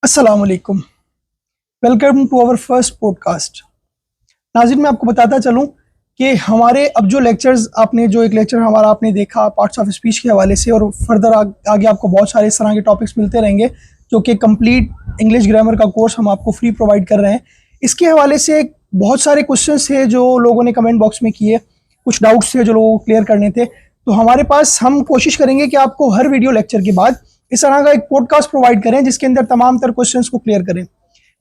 अस्सलामुअलैकुम। Welcome to our first podcast. नाज़रीन, मैं आपको बताता चलूं कि हमारे अब जो लेक्चर्स आपने जो एक लेक्चर हमारा आपने देखा पार्ट्स ऑफ स्पीच के हवाले से, और फर्दर आगे आपको बहुत सारे इस तरह के टॉपिक्स मिलते रहेंगे जो कि कंप्लीट इंग्लिश ग्रामर का कोर्स हम आपको फ्री प्रोवाइड कर रहे हैं। इसके हवाले से बहुत सारे क्वेश्चंस थे जो लोगों ने कमेंट बॉक्स में किए, कुछ डाउट्स थे जो लोगों को क्लियर करने थे। तो हमारे पास हम कोशिश करेंगे कि आपको हर वीडियो लेक्चर के बाद इस तरह का एक पॉडकास्ट प्रोवाइड करें जिसके अंदर तमाम तर क्वेश्चंस को क्लियर करें।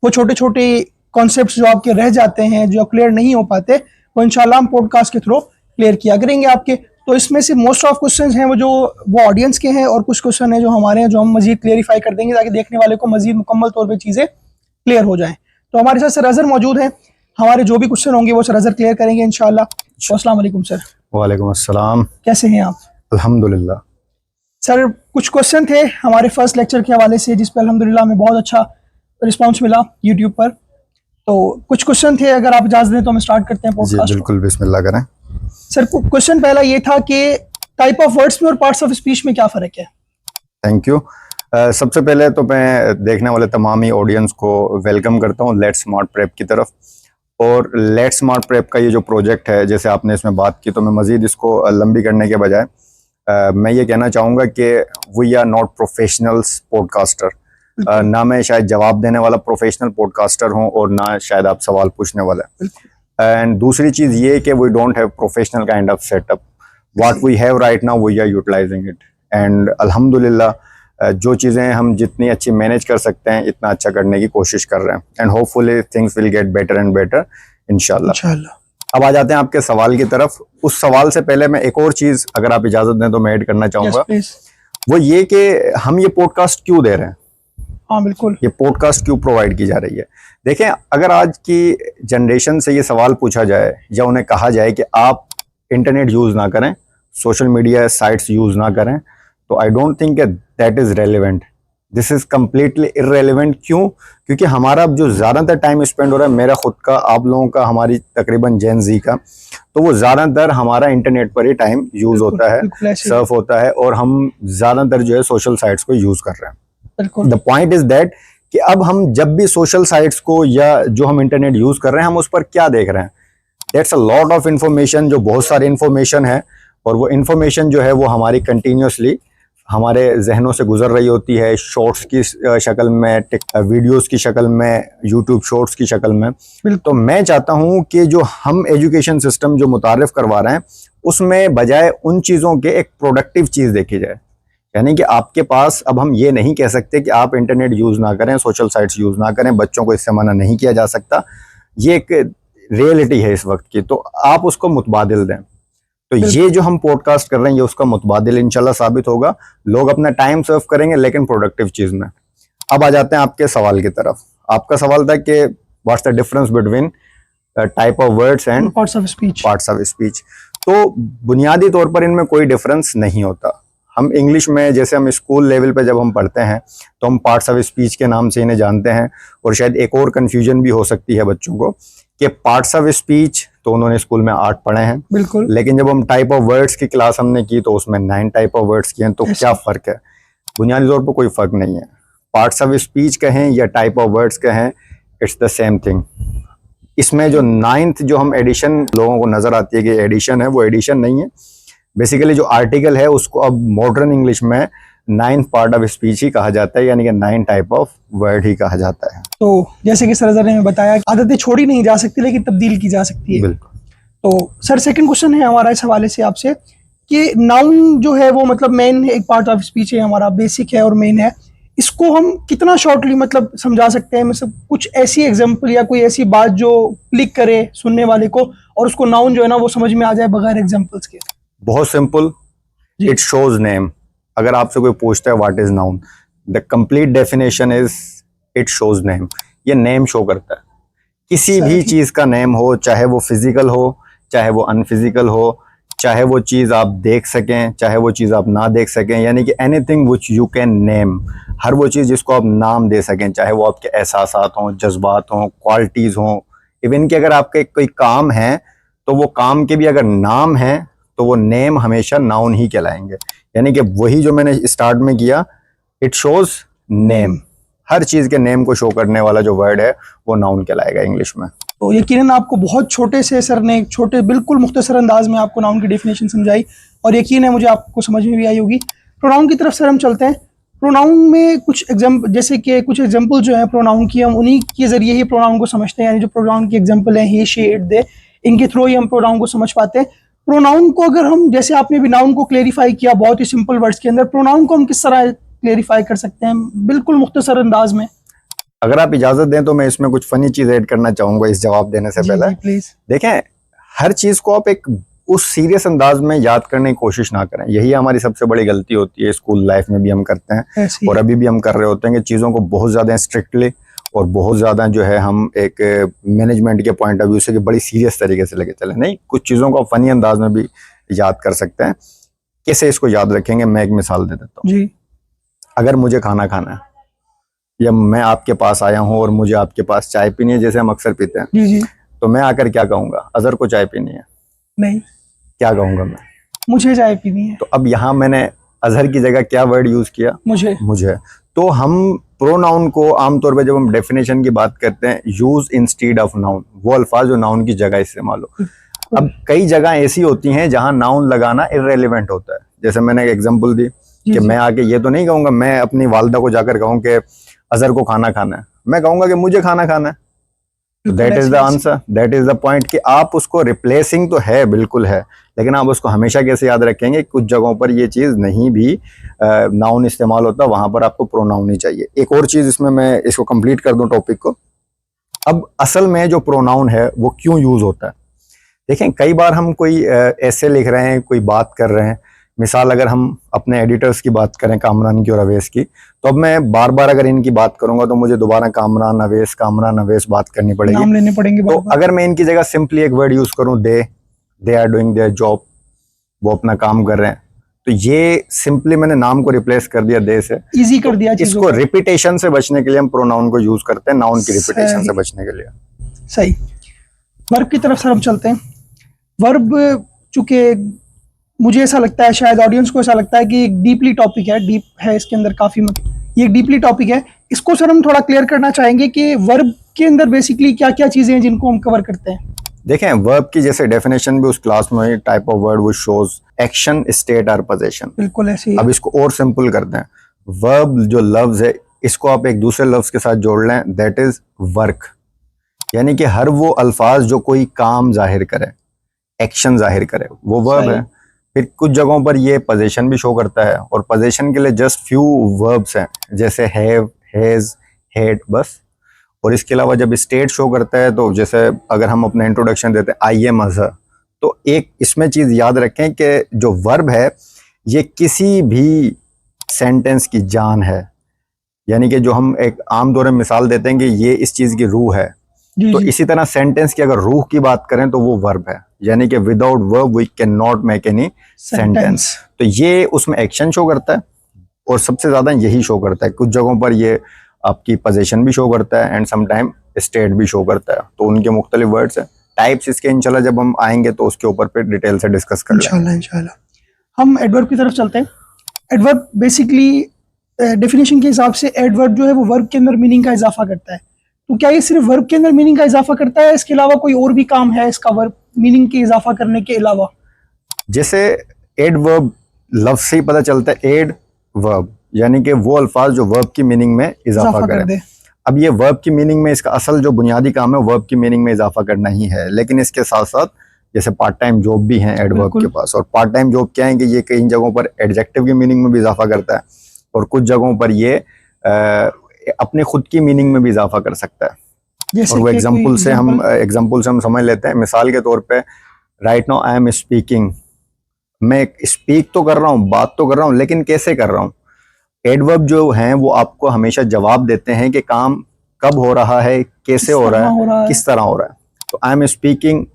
वो छोटे छोटे कॉन्सेप्ट्स जो आपके रह जाते हैं, जो क्लियर नहीं हो पाते, वो इंशाल्लाह हम पॉडकास्ट के थ्रू क्लियर किया करेंगे आपके। तो इसमें से मोस्ट ऑफ क्वेश्चंस हैं वो ऑडियंस के हैं, और कुछ क्वेश्चन हैं जो हमारे हैं जो हम मजीद क्लियरिफाई कर देंगे ताकि देखने वाले को मजीद मुकम्मल तौर पर चीज़ें क्लियर हो जाएँ। तो हमारे साथ सर अजहर मौजूद हैं, हमारे जो भी क्वेश्चन होंगे वो सर अजहर क्लियर करेंगे इंशाल्लाह। तो अस्सलाम वालेकुम सर। वालेकुम अस्सलाम। कैसे हैं आप? अल्हम्दुलिल्लाह। सर कुछ क्वेश्चन थे हमारे फर्स्ट लेक्चर के हवाले से जिस पर अल्हम्दुलिल्लाह हमें बहुत अच्छा रिस्पांस मिला यूट्यूब पर। तो कुछ क्वेश्चन थे, अगर आप इजाज़त दें तो हम स्टार्ट करते हैं जी पॉडकास्ट। बिल्कुल, बिस्मिल्लाह करें। सर क्वेश्चन पहला ये था कि टाइप ऑफ वर्ड्स में और पार्ट्स ऑफ स्पीच में क्या फ़र्क है? Thank you. सबसे पहले तो मैं देखने वाले तमाम ही ऑडियंस को वेलकम करता हूँ लेट्स स्मार्ट प्रेप की तरफ। और लेट्स स्मार्ट प्रेप का ये जो प्रोजेक्ट है, जैसे आपने इसमें बात की, तो मैं मज़ीद इसको लंबी करने के बजाय मैं ये कहना चाहूँगा कि we are not professionals podcaster. ना मैं शायद जवाब देने वाला प्रोफेशनल पॉडकास्टर हूँ और ना शायद आप सवाल पूछने वाला। एंड दूसरी चीज़ ये कि we don't have professional kind of setup. What we have right now we are utilising it, and अल्हम्दुलिल्लाह जो चीज़ें हम जितनी अच्छी मैनेज कर सकते हैं इतना अच्छा करने की कोशिश कर रहे हैं, and hopefully things will get better and better इंशाल्लाह। अब आ जाते हैं आपके सवाल की तरफ। उस सवाल से पहले मैं एक और चीज़, अगर आप इजाज़त दें तो मैं ऐड करना चाहूँगा। वो ये कि हम ये पॉडकास्ट क्यों दे रहे हैं। हाँ बिल्कुल। ये पॉडकास्ट क्यों प्रोवाइड की जा रही है। देखें, अगर आज की जनरेशन से ये सवाल पूछा जाए या उन्हें कहा जाए कि आप इंटरनेट यूज़ ना करें, सोशल मीडिया साइट्स यूज़ ना करें, तो I don't think that is relevant. This is completely irrelevant. क्यों? क्योंकि हमारा अब जो ज़्यादातर टाइम स्पेंड हो रहा है, मेरा खुद का, आप लोगों का, हमारी तकरीबन जेन जी का, तो वो ज़्यादातर हमारा इंटरनेट पर ही टाइम यूज़ होता है, सर्फ होता है, और हम ज़्यादातर जो है सोशल साइट्स को यूज़ कर रहे हैं। द पॉइंट इज़ दैट कि अब हम जब भी सोशल साइट्स को या जो हम इंटरनेट यूज़ कर रहे हैं, हम उस पर क्या देख रहे हैं। That's a lot of information, जो बहुत सारी इन्फॉर्मेशन है, और वो इन्फॉर्मेशन जो है वो हमारी कंटिन्यूसली हमारे जहनों से गुजर रही होती है, शॉर्ट्स की शक्ल में, वीडियोस की शक्ल में, यूट्यूब शॉर्ट्स की शक्ल में। तो मैं चाहता हूं कि जो हम एजुकेशन सिस्टम जो मुतारिफ करवा रहे हैं उसमें बजाय उन चीज़ों के एक प्रोडक्टिव चीज़ देखी जाए। यानी कि आपके पास, अब हम ये नहीं कह सकते कि आप इंटरनेट यूज़ ना करें, सोशल साइट्स यूज़ ना करें, बच्चों को इससे मना नहीं किया जा सकता, ये एक रियलिटी है इस वक्त की, तो आप उसको मुतबादिल दें। तो ये जो हम पॉडकास्ट कर रहे हैं ये उसका मुतबादिल इंशाल्लाह साबित होगा। लोग अपना टाइम सर्व करेंगे लेकिन प्रोडक्टिव चीज़ में। अब आ जाते हैं आपके सवाल की तरफ। आपका सवाल था कि what's the difference between type of words and parts of speech. तो बुनियादी तौर पर इनमें कोई डिफरेंस नहीं होता। हम इंग्लिश में, जैसे हम स्कूल लेवल पे जब हम पढ़ते हैं तो हम पार्ट्स ऑफ स्पीच के नाम से इन्हें जानते हैं, और शायद एक और कन्फ्यूजन भी हो सकती है बच्चों को कि पार्ट्स ऑफ स्पीच तो उन्होंने स्कूल में 8 पढ़े हैं, बिल्कुल, लेकिन जब हम टाइप ऑफ वर्ड्स की क्लास हमने की तो उसमें 9 टाइप ऑफ वर्ड्स किए हैं। तो क्या फ़र्क है? बुनियादी तौर पर कोई फ़र्क नहीं है। पार्ट्स ऑफ स्पीच कहें या टाइप ऑफ वर्ड्स कहें, इट्स द सेम थिंग। इसमें जो 9th जो हम एडिशन लोगों को नज़र आती है कि एडिशन है, वो एडिशन नहीं है। बेसिकली जो आर्टिकल है उसको अब मॉडर्न इंग्लिश में 9th पार्ट ऑफ स्पीच ही कहा जाता है, यानी कि 9 टाइप ऑफ वर्ड ही कहा जाता है। तो जैसे कि सर अजहर ने बताया, आदतें छोड़ी नहीं जा सकती लेकिन तब्दील की जा सकती है। बिल्कुल। तो सर सेकंड क्वेश्चन है हमारा इस हवाले से आपसे कि नाउन जो है वो मतलब मेन एक पार्ट ऑफ स्पीच है, हमारा बेसिक है और मेन है। इसको हम कितना शॉर्टली मतलब समझा सकते हैं, मतलब कुछ ऐसी एग्जांपल या कोई ऐसी बात जो क्लिक करे सुनने वाले को और उसको नाउन जो है ना वो समझ में आ जाए बगैर एग्जांपल्स के? बहुत सिंपल, इट शोज नेम। अगर आपसे कोई पूछता है what is noun, the complete definition is it shows name. ये नेम शो करता है। किसी भी चीज़ का नेम हो, चाहे वो फिजिकल हो, चाहे वो अनफिजिकल हो, चाहे वो चीज़ आप देख सकें, चाहे वो चीज़ आप ना देख सकें, यानी कि anything which you can name, हर वो चीज़ जिसको आप नाम दे सकें, चाहे वो आपके एहसासात हों, जज्बात हों, क्वालिटीज़ हों, इवन कि अगर आपके कोई काम है तो वो काम के भी अगर नाम है तो वो नेम हमेशा नाउन ही कहलाएंगे। यानी कि वही जो मैंने स्टार्ट में किया, इट शोज नेम। हर चीज के नेम को शो करने वाला जो वर्ड है वो नाउन कहलाएगा इंग्लिश में। तो यकीनन आपको बहुत छोटे से सर ने एक छोटे बिल्कुल मुख्तसर अंदाज में आपको नाउन की डेफिनेशन समझाई और यकीन है मुझे आपको समझ में भी आई होगी। प्रोनाउन की तरफ सर हम चलते हैं। प्रोनाउन में कुछ एग्जाम्पल, जैसे कि कुछ एग्जाम्पल जो है प्रोनाउन की, हम उन्हीं के जरिए ही प्रोनाउन को समझते हैं, यानी जो प्रोनाउन की एग्जाम्पल है ही, शी, इट, दे, इनके थ्रू ही हम प्रोनाउन को समझ पाते हैं। प्रोनाउन को अगर हम, जैसे आपने भी नाउन को क्लेरिफाई किया बहुत ही सिंपल वर्ड्स के अंदर, प्रोनाउन को हम किस तरह क्लेरिफाई कर सकते हैं बिल्कुल मुख्तसर अंदाज में? अगर आप इजाजत दें तो मैं इसमें कुछ फनी चीज ऐड करना चाहूंगा इस जवाब देने से पहले। प्लीज। देखें, हर चीज को आप एक उस सीरियस अंदाज में याद करने की कोशिश ना करें। यही हमारी सबसे बड़ी गलती होती है, स्कूल लाइफ में भी हम करते हैं और अभी भी हम कर रहे होते हैं कि चीज़ों को बहुत ज़्यादा स्ट्रिक्टली और बहुत ज़्यादा जो है हम एक मैनेजमेंट के पॉइंट ऑफ व्यू से कि बड़ी सीरियस तरीके से लेके चले। नहीं, कुछ चीज़ों को फनी अंदाज में भी याद कर सकते हैं। कैसे इसको याद रखेंगे, मैं एक मिसाल दे देता हूँ। अगर मुझे खाना खाना है या मैं आपके पास आया हूँ और मुझे आपके पास चाय पीनी है, जैसे हम अक्सर पीते हैं, जी, तो मैं आकर क्या कहूँगा? अजहर को चाय पीनी है। नहीं, क्या कहूँगा मैं? मुझे चाय पीनी है। तो अब यहाँ मैंने अजहर की जगह क्या वर्ड यूज किया? मुझे। तो हम प्रोनाउन को आमतौर पे जब हम डेफिनेशन की बात करते हैं, यूज इंस्टीड ऑफ नाउन, वो अल्फाज जो नाउन की जगह इस्तेमाल हो। अब कई जगह ऐसी होती हैं जहां नाउन लगाना इररेलेवेंट होता है। जैसे मैंने एक एग्जांपल दी कि मैं आके ये तो नहीं कहूंगा, मैं अपनी वालदा को जाकर कहूँ कि अजहर को खाना खाना है, मैं कहूंगा कि मुझे खाना खाना है। That is the answer, that is the point कि आप उसको रिप्लेसिंग तो है, बिल्कुल है, लेकिन आप उसको हमेशा कैसे याद रखेंगे? कुछ जगहों पर ये चीज नहीं भी नाउन इस्तेमाल होता, वहां पर आपको प्रोनाउन ही चाहिए। एक और चीज इसमें मैं इसको कंप्लीट कर दूं टॉपिक को। अब असल में जो प्रोनाउन है वो क्यों यूज होता है? देखें, कई बार हम कोई ऐसे लिख रहे हैं, कोई बात कर रहे हैं, मिसाल अगर हम अपने एडिटर्स की बात करें, कामरान की और अवैस की, तो अब मैं बार बार अगर इनकी बात करूंगा तो मुझे दोबारा कामरान अवैस बात करनी पड़ेगी, नाम लेने पड़ेंगे। तो अगर मैं इनकी जगह सिंपली एक वर्ड यूज करूं, they are doing their job, वो अपना काम कर रहे हैं, तो ये सिंपली मैंने नाम को रिप्लेस कर दिया दे से, इजी कर दिया। इसको रिपीटेशन से बचने के लिए हम प्रोनाउन को यूज करते हैं, नाउन की रिपीटेशन से बचने के लिए। सही। वर्ब की तरफ सर हम चलते हैं। वर्ब, चूंकि मुझे ऐसा लगता है, शायद ऑडियंस को ऐसा लगता है कि एक डीपली टॉपिक है, डीप है इसके अंदर काफी, ये एक डीपली टॉपिक है। इसको सर हम थोड़ा क्लियर करना चाहेंगे कि वर्ब के अंदर बेसिकली क्या क्या चीजें हैं जिनको हम कवर करते हैं। देखें, वर्ब की जैसे डेफिनेशन भी उस क्लास में, type of word which shows action, state और पोजीशन, बिल्कुल ऐसे ही। अब इसको और सिंपल करते हैं। वर्ब जो लफ्ज है, इसको आप एक दूसरे लफ्ज के साथ जोड़ लें, दैट इज वर्क, यानी कि हर वो अल्फाज जो कोई काम जाहिर करे, एक्शन जाहिर करे, वो वर्ब है। फिर कुछ जगहों पर ये पोजीशन भी शो करता है, और पोजीशन के लिए जस्ट फ्यू वर्ब्स हैं, जैसे हैव, हैज, हैड, बस। और इसके अलावा जब स्टेट शो करता है, तो जैसे अगर हम अपना इंट्रोडक्शन देते हैं, आई एम अजहर, तो एक इसमें चीज याद रखें कि जो वर्ब है ये किसी भी सेंटेंस की जान है, यानी कि जो हम एक आम तौर में मिसाल देते हैं कि ये इस चीज की रूह है, तो इसी तरह सेंटेंस की अगर रूह की बात करें तो वो वर्ब है, यानी कि without verb we can not make any sentence. तो ये उसमें एक्शन शो करता है और सबसे ज्यादा यही शो करता है। कुछ जगहों पर ये आपकी पोजीशन भी शो करता है एंड समटाइम स्टेट भी शो करता है। तो उनके मुख्तलिफ वर्ड्स हैं, टाइप्स इसके इंशाल्लाह जब हम आएंगे तो उसके ऊपर पे डिटेल से डिस्कस कर लेंगे इंशाल्लाह। हम एडवर्ब की तरफ चलते हैं। एडवर्ब बेसिकली डेफिनेशन के हिसाब से एडवर्ब जो है वो वर्ब के अंदर मीनिंग का इजाफा करता है। तो क्या ये सिर्फ वर्ब के अंदर मीनिंग का इजाफा करता है, इसके अलावा कोई और भी काम है इसका वर्ब मीनिंग के इजाफा करने के अलावा? जैसे एडवर्ब लफ्ज से ही पता चलता है, एड वर्ब, यानी कि वो अल्फाज जो वर्ब की मीनिंग में इजाफा करें। अब ये वर्ब की मीनिंग में इसका असल जो बुनियादी काम है वर्ब की मीनिंग में इजाफा करना ही है, लेकिन इसके साथ साथ जैसे पार्ट टाइम जॉब भी है एडवर्ब के पास। और पार्ट टाइम जॉब क्या है कि ये कई जगहों पर एडजेक्टिव की मीनिंग में भी इजाफा करता है और कुछ जगहों पर ये अपने खुद की मीनिंग में भी इजाफा कर सकता है। और वो एग्जाम्पल से हम समझ लेते हैं। मिसाल के तौर पे, right now I am speaking, मैं स्पीक तो कर रहा हूँ, बात तो कर रहा हूँ, लेकिन कैसे कर रहा हूँ? एडवर्ब जो हैं वो आपको हमेशा जवाब देते हैं कि काम कब हो रहा है, कैसे हो रहा है, किस तरह हो रहा है। तो I am speaking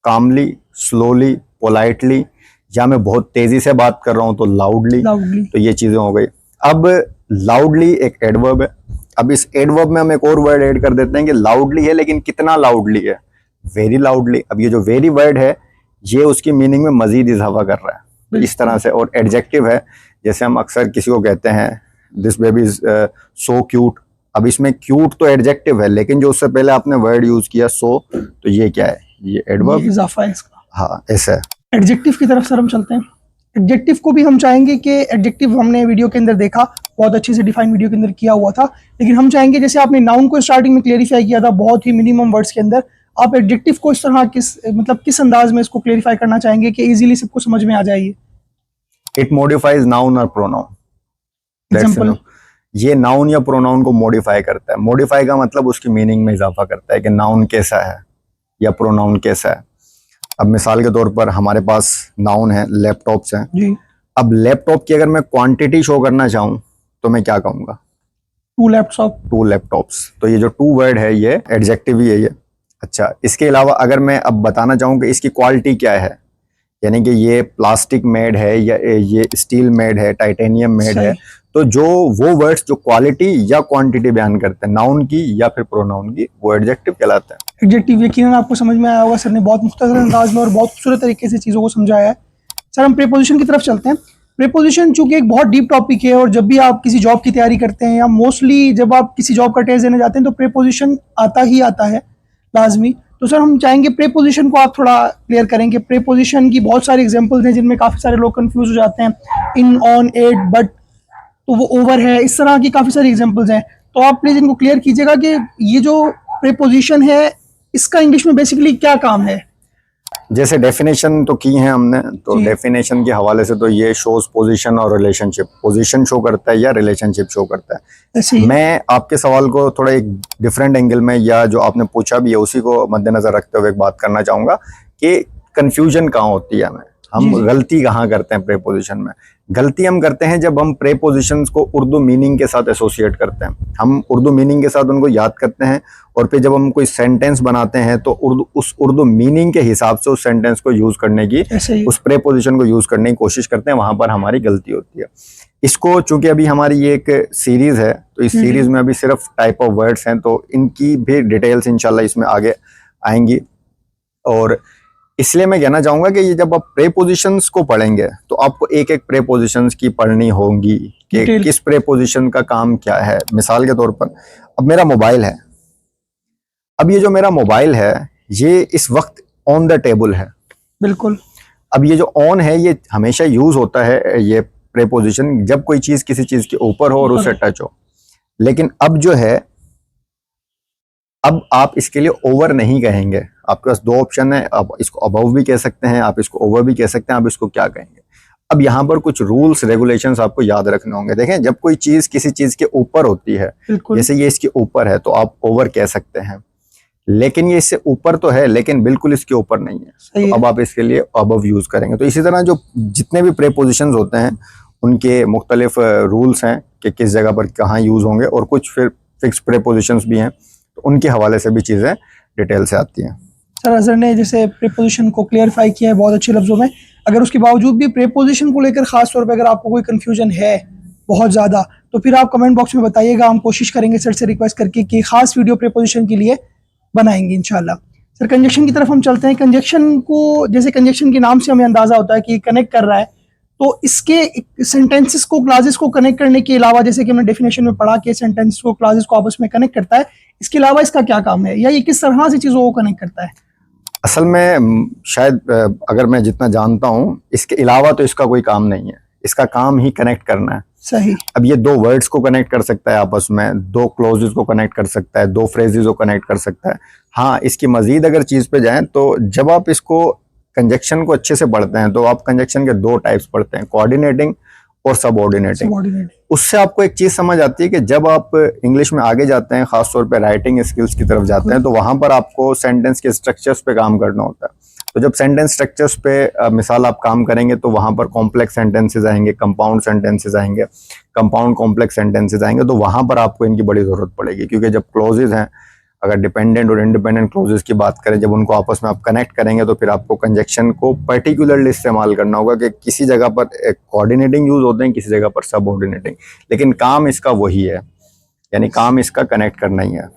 calmly, slowly, politely, या मैं बहुत तेजी से बात कर रहा हूँ तो लाउडली। तो ये चीजें हो गई। अब लाउडली एक एडवर्ब है। अब इस एडवर्ब में हम एक और वर्ड ऐड कर देते हैं कि लाउडली है, लेकिन कितना लाउडली है? Very loudly. अब ये जो वेरी वर्ड है ये उसकी मीनिंग में मजीद इजाफा कर रहा है, तो इस तरह से। और एडजेक्टिव है, जैसे हम अक्सर किसी को कहते हैं this baby is so cute, अब इसमें क्यूट तो एडजेक्टिव है, लेकिन जो उससे पहले आपने वर्ड यूज किया सो, तो ये क्या है, ये एडवर्ब, इजाफा है इसका। हाँ ऐसा है। एडजेक्टिव की तरफ सर हम चलते हैं। एडजेक्टिव को भी हम चाहेंगे कि एडजेक्टिव हमने वीडियो के अंदर देखा, बहुत अच्छे से डिफाइन वीडियो के अंदर किया हुआ था, लेकिन हम चाहेंगे जैसे आपने नाउन को स्टार्टिंग में क्लेरिफाई किया था बहुत ही मिनिमम वर्ड्स के अंदर, आप एडजेक्टिव को इस तरह किस अंदाज में इसको क्लेरिफाई करना चाहेंगे कि इजीली सबको समझ में आ जाए। इट मॉडिफाइज नाउन और प्रोनाउन। एग्जांपल, ये नाउन या प्रोनाउन को मॉडिफाई करता है। मॉडिफाई का मतलब उसकी मीनिंग में इजाफा करता है कि नाउन कैसा है या प्रोनाउन कैसा है। अब मिसाल के तौर पर हमारे पास नाउन है, लैपटॉप्स हैं जी, अब लैपटॉप की अगर मैं क्वांटिटी शो करना चाहूं तो मैं क्या कहूंगा, 2 लैपटॉप। 2 लैपटॉप्स। तो ये जो 2 वर्ड है ये एडजेक्टिव ही है ये। अच्छा, इसके अलावा अगर मैं अब बताना चाहूँ कि इसकी क्वालिटी क्या है, यानी कि ये प्लास्टिक मेड है या ये स्टील मेड है, टाइटेनियम मेड है, तो जो वो वर्ड्स जो क्वालिटी या क्वांटिटी बयान करते हैं नाउन की या फिर प्रोनाउन की, वो एडजेक्टिव कहलाते हैं। एडजेक्टिव यकीनन आपको समझ में आया होगा, सर ने बहुत मुख्तसर अंदाज में और बहुत खूबसूरत तरीके से चीज़ों को समझाया है। सर हम प्रीपोजिशन की तरफ चलते हैं। प्रीपोजिशन चूंकि एक बहुत डीप टॉपिक है, और जब भी आप किसी जॉब की तैयारी करते हैं या मोस्टली जब आप किसी जॉब का टेस्ट देने जाते हैं तो प्रीपोजिशन आता ही आता है लाजमी। तो सर हम चाहेंगे प्रीपोजिशन को आप थोड़ा क्लियर करें कि प्रीपोजिशन की बहुत सारी एग्जांपल्स हैं जिनमें काफ़ी सारे लोग कंफ्यूज हो जाते हैं। इन, ऑन, एट, बट, तो वो ओवर है, इस तरह की काफ़ी सारी एग्जांपल्स हैं। तो आप प्लीज़ इनको क्लियर कीजिएगा कि ये जो प्रीपोजिशन है इसका इंग्लिश में बेसिकली क्या काम है। जैसे डेफिनेशन तो की है हमने, तो डेफिनेशन के हवाले से तो ये शोज पोजीशन और रिलेशनशिप, पोजीशन शो करता है या रिलेशनशिप शो करता है। मैं आपके सवाल को थोड़ा एक डिफरेंट एंगल में, या जो आपने पूछा भी है उसी को मद्देनजर रखते हुए एक बात करना चाहूंगा कि कंफ्यूजन कहाँ होती है हमें, हम गलती कहाँ करते हैं प्रीपोजिशन में। गलती हम करते हैं जब हम प्रीपोजिशंस को उर्दू मीनिंग के साथ एसोसिएट करते हैं, हम उर्दू मीनिंग के साथ उनको याद करते हैं, और फिर जब हम कोई सेंटेंस बनाते हैं तो उस उर्दू मीनिंग के हिसाब से उस सेंटेंस को यूज करने की, उस प्रीपोजिशन को यूज करने की कोशिश करते हैं, वहां पर हमारी गलती होती है। इसको चूंकि अभी हमारी ये एक सीरीज है, तो इस सीरीज में अभी सिर्फ टाइप ऑफ वर्ड्स हैं, तो इनकी भी डिटेल्स इंशाल्लाह इसमें आगे आएंगी। और इसलिए मैं कहना चाहूंगा कि ये जब आप प्रीपोजिशंस को पढ़ेंगे तो आपको एक एक प्रीपोजिशंस की पढ़नी होगी कि किस प्रीपोजिशन का काम क्या है। मिसाल के तौर पर अब मेरा मोबाइल है, अब ये जो मेरा मोबाइल है ये इस वक्त ऑन द टेबल है। बिल्कुल। अब ये जो ऑन है ये हमेशा यूज होता है ये प्रीपोजिशन जब कोई चीज किसी चीज के ऊपर हो और उससे टच हो, लेकिन अब जो है, अब आप इसके लिए ओवर नहीं कहेंगे। आपके पास 2 ऑप्शन है, आप इसको अबव भी कह सकते हैं, आप इसको ओवर भी कह सकते हैं, आप इसको क्या कहेंगे। अब यहाँ पर कुछ रूल्स रेगुलेशंस आपको याद रखने होंगे। देखें, जब कोई चीज किसी चीज के ऊपर होती है, जैसे ये इसके ऊपर है तो आप ओवर कह सकते हैं, लेकिन ये इससे ऊपर तो है लेकिन बिल्कुल इसके ऊपर नहीं है, तो अब आप इसके लिए अबव यूज करेंगे। तो इसी तरह जो जितने भी प्रीपोजिशंस होते हैं उनके मुख्तलिफ रूल्स हैं कि किस जगह पर कहाँ यूज होंगे, और कुछ फिर फिक्स प्रीपोजिशंस भी हैं, तो उनके हवाले से भी चीज़ें डिटेल से आती हैं। सर अजहर ने जैसे प्रीपोजिशन को क्लियरफाई किया है बहुत अच्छे लफ्ज़ों में, अगर उसके बावजूद भी प्रीपोजिशन को लेकर ख़ास तौर पे अगर आपको कोई कन्फ्यूजन है बहुत ज़्यादा, तो फिर आप कमेंट बॉक्स में बताइएगा, हम कोशिश करेंगे सर से रिक्वेस्ट करके कि ख़ास वीडियो प्रीपोजिशन के लिए बनाएंगे इंशाल्लाह। सर कंजक्शन की तरफ हम चलते हैं। कंजक्शन को, जैसे कंजक्शन के नाम से हमें अंदाज़ा होता है कि कनेक्ट कर रहा है, तो इसके सेंटेंसेस को, क्लासेस को कनेक्ट करने के अलावा, जैसे कि हमने डेफिनेशन में पढ़ा कि सेंटेंस को, क्लासेस को आपस में कनेक्ट करता है, इसके अलावा इसका क्या काम है, या ये किस तरह से चीज़ों को कनेक्ट करता है? असल में शायद अगर मैं जितना जानता हूँ, इसके अलावा तो इसका कोई काम नहीं है, इसका काम ही कनेक्ट करना है। सही। अब ये 2 वर्ड्स को कनेक्ट कर सकता है आपस में, 2 क्लोजेस को कनेक्ट कर सकता है, 2 फ्रेजेस को कनेक्ट कर सकता है। हाँ, इसकी मजीद अगर चीज़ पे जाएं तो जब आप इसको कंजक्शन को अच्छे से पढ़ते हैं तो आप कंजक्शन के 2 टाइप्स पढ़ते हैं, कोऑर्डिनेटिंग और सबऑर्डिनेटिंग। उससे आपको एक चीज समझ आती है कि जब आप इंग्लिश में आगे जाते हैं, खासतौर पे राइटिंग स्किल्स की तरफ जाते हैं, तो वहां पर आपको सेंटेंस के स्ट्रक्चर्स पे काम करना होता है। तो जब सेंटेंस स्ट्रक्चर्स पे मिसाल आप काम करेंगे तो वहां पर कॉम्प्लेक्स सेंटेंसेस आएंगे, कंपाउंड सेंटेंसेस आएंगे, कंपाउंड कॉम्प्लेक्स सेंटेंसेस आएंगे, तो वहां पर आपको इनकी बड़ी जरूरत पड़ेगी, क्योंकि जब क्लोजेज हैं, अगर डिपेंडेंट और इंडिपेंडेंट क्लोजेस की बात करें, जब उनको आपस में आप कनेक्ट करेंगे तो फिर आपको कंजक्शन को पर्टिकुलरली इस्तेमाल करना होगा कि किसी जगह पर कोऑर्डिनेटिंग यूज होते हैं, किसी जगह पर सबऑर्डिनेटिंग, लेकिन काम इसका वही है, यानी काम इसका कनेक्ट करना ही है।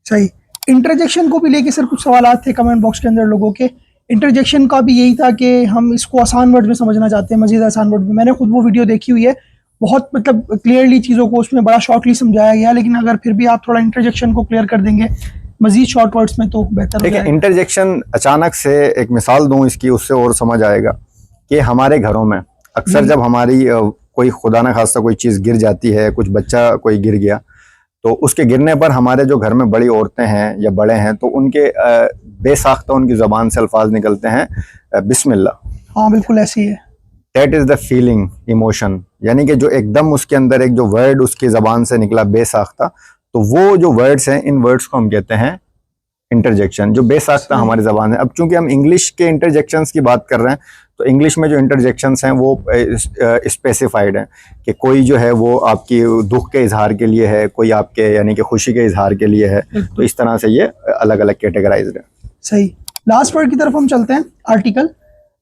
सही। इंटरजेक्शन को भी लेके सर कुछ सवाल थे कमेंट बॉक्स के अंदर लोगों के। इंटरजेक्शन का भी यही था कि हम इसको आसान वर्ड में समझना चाहते हैं, मजीद आसान वर्ड में। मैंने खुद वो वीडियो देखी हुई है, बहुत मतलब क्लियरली चीज़ों को उसमें बड़ा शॉर्टली समझाया गया, लेकिन अगर फिर भी आप थोड़ा इंटरजेक्शन को क्लियर कर देंगे मजीद शॉर्ट वर्ड्स में तो बेहतर हो देखिए, जाएगा। इंटरजेक्शन अचानक से एक मिसाल दूं इसकी, उससे और समझ आएगा कि हमारे घरों में अक्सर जी। जब हमारी कोई खुदा ना खास्ता कोई चीज़ गिर जाती है, कुछ बच्चा कोई गिर गया, तो उसके गिरने पर हमारे जो घर में बड़ी औरतें हैं या बड़े हैं, तो उनके बेसाख्ता उनकी ज़बान से अल्फाज निकलते हैं बिस्मिल्लाह। हाँ बिल्कुल ऐसी है। That is the feeling, emotion, यानी कि जो एकदम उसके अंदर एक जो वर्ड उसकी ज़बान से निकला बेसाख्ता, तो वो जो वर्ड्स हैं, इन वर्ड्स को हम कहते हैं इंटरजेक्शन, जो बेसाख्ता सही। हमारी ज़बान है। अब चूंकि हम इंग्लिश के इंटरजेक्शंस की बात कर रहे हैं, तो इंग्लिश में जो इंटरजेक्शंस हैं वो स्पेसिफाइड हैं कि कोई जो है वो आपकी दुख के इजहार के लिए है, कोई आपके यानी कि खुशी के इजहार के लिए है। तो इस तरह से ये अलग अलग कैटेगराइज्ड है। सही। लास्ट वर्ड की तरफ हम चलते हैं, आर्टिकल।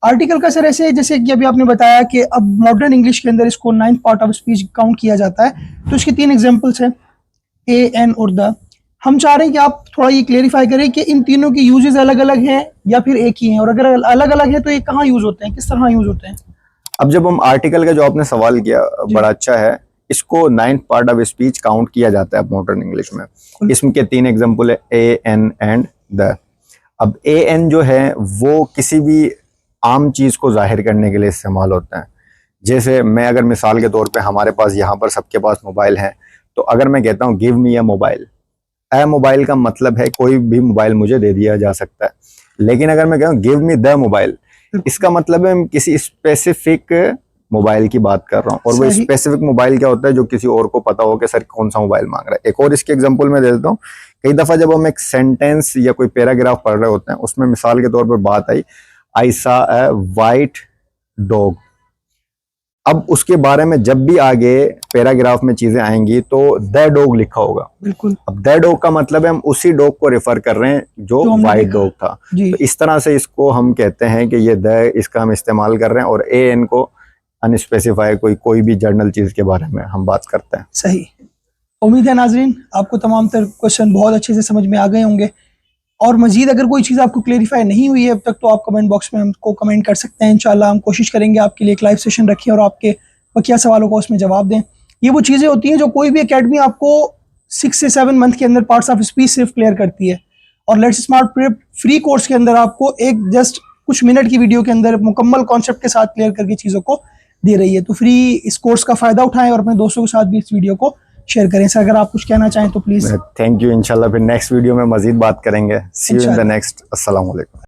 आर्टिकल का सर ऐसे जैसे कि अभी आपने बताया कि अब मॉडर्न इंग्लिश के अंदर इसको 9th part of speech count किया जाता है, तो इसके 3 एग्जांपल्स हैं, ए, एन और द। हम चाह रहे हैं कि आप थोड़ा ये क्लेरिफाई करें कि इन तीनों के यूजेस अलग अलग हैं या फिर एक ही हैं, और अगर अलग अलग है तो ये कहाँ यूज होते हैं, किस तरह यूज होते हैं। अब जब हम आर्टिकल का जो आपने सवाल किया बड़ा अच्छा है, इसको 9th part of speech count किया जाता है मॉडर्न इंग्लिश में। इसमें के 3 एग्जांपल है, ए, एन एंड द। अब ए, एन जो है वो किसी भी आम चीज को जाहिर करने के लिए इस्तेमाल होता है। जैसे मैं अगर मिसाल के तौर पे, हमारे पास यहाँ पर सबके पास मोबाइल है, तो अगर मैं कहता हूँ गिव मी अ मोबाइल, ए मोबाइल का मतलब है कोई भी मोबाइल मुझे दे दिया जा सकता है। लेकिन अगर मैं कहूँ गिव मी द मोबाइल, इसका मतलब है मैं किसी स्पेसिफिक मोबाइल की बात कर रहा हूँ, और वो सही। स्पेसिफिक मोबाइल क्या होता है जो किसी और को पता हो कि सर कौन सा मोबाइल मांग रहा है। एक और इसके एग्जांपल मैं दे देता हूँ। कई दफा जब हम एक सेंटेंस या कोई पैराग्राफ पढ़ रहे होते हैं, उसमें मिसाल के तौर पर बात आई, आई सा अ वाइट डॉग। अब उसके बारे में जब भी आगे पैराग्राफ में चीजें आएंगी तो द डॉग लिखा होगा। बिल्कुल। अब द डॉग का मतलब है हम उसी डॉग को रेफर कर रहे हैं जो हमने वाइट देखा। डॉग था। जी। तो इस तरह से इसको हम कहते हैं कि ये द, इसका हम इस्तेमाल कर रहे हैं, और ए एन को अनस्पेसिफाई कोई भी जर्नल चीज के बारे में हम बात करते हैं। सही। उम्मीद है नाजरीन आपको तमाम तर क्वेश्चन बहुत अच्छे से समझ में आ गए होंगे, और मजीद अगर कोई चीज़ आपको क्लेरिफाई नहीं हुई है अब तक, तो आप कमेंट बॉक्स में हमको कमेंट कर सकते हैं। इंशाल्लाह हम कोशिश करेंगे आपके लिए एक लाइव सेशन रखें और आपके बकिया सवालों को उसमें जवाब दें। ये वो चीज़ें होती हैं जो कोई भी एकेडमी आपको 6 से 7 मंथ के अंदर पार्ट्स ऑफ स्पीच सिर्फ क्लियर करती है, और let's smart prep free course के अंदर आपको एक जस्ट कुछ मिनट की वीडियो के अंदर मुकम्मल कॉन्सेप्ट के साथ क्लियर करके चीज़ों को दे रही है। तो फ्री इस कोर्स का फ़ायदा उठाएं और अपने दोस्तों के साथ भी इस वीडियो को शेयर करें। सर अगर आप कुछ कहना चाहें तो प्लीज़। Thank you. इंशाल्लाह फिर नेक्स्ट वीडियो में मजीद बात करेंगे। सी यू इन द नेक्स्ट। अस्सलाम वालेकुम।